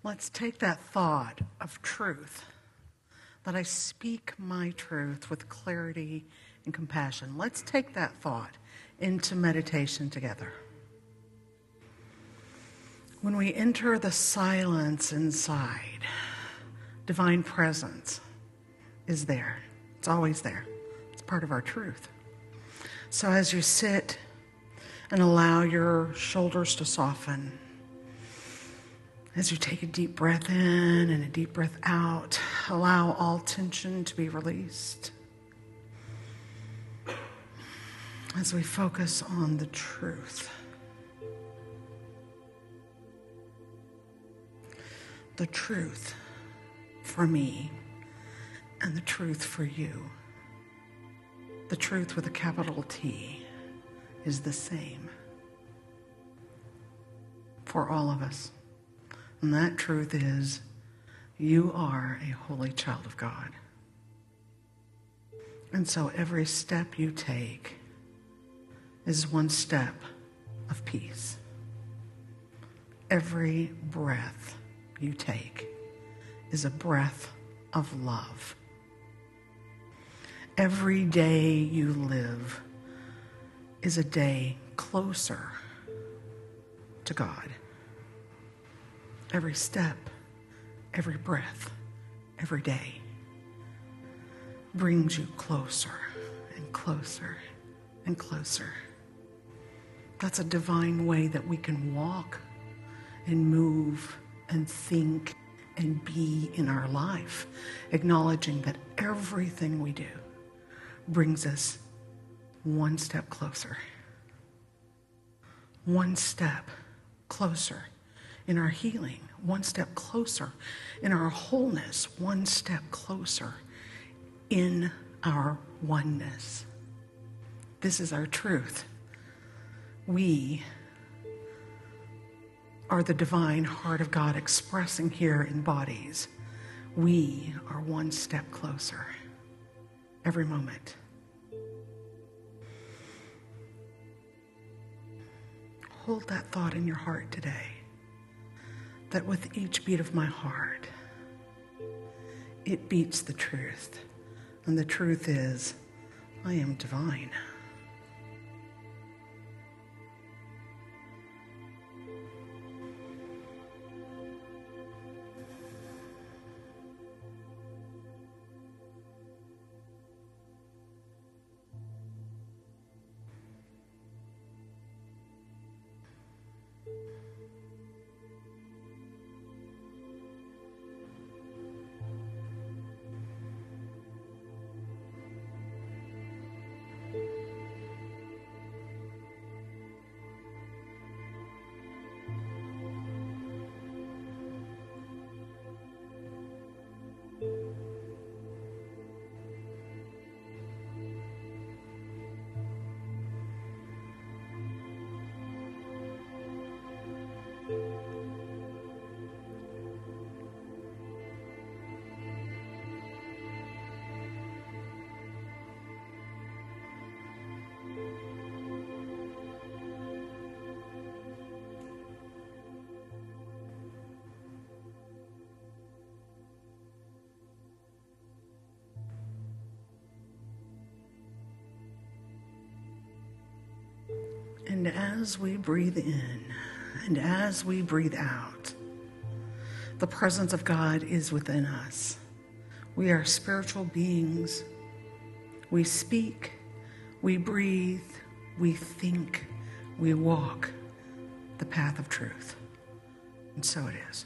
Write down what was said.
Let's take that thought of truth, that I speak my truth with clarity and compassion. Let's take that thought into meditation together. When we enter the silence inside, divine presence is there. It's always there. It's part of our truth. So as you sit and allow your shoulders to soften, as you take a deep breath in and a deep breath out, allow all tension to be released. As we focus on the truth. The truth for me and the truth for you. The truth with a capital T is the same for all of us. And that truth is, you are a holy child of God. And so every step you take is one step of peace. Every breath you take is a breath of love. Every day you live is a day closer to God. Every step, every breath, every day brings you closer and closer and closer. That's a divine way that we can walk and move and think and be in our life, acknowledging that everything we do brings us one step closer. One step closer in our healing, one step closer in our wholeness, one step closer in our oneness. This is our truth. We are the divine heart of God expressing here in bodies. We are one step closer every moment. Hold that thought in your heart today, that with each beat of my heart, it beats the truth. And the truth is, I am divine. And as we breathe in and as we breathe out, the presence of God is within us. We are spiritual beings. We speak, we breathe, we think, we walk the path of truth. And so it is.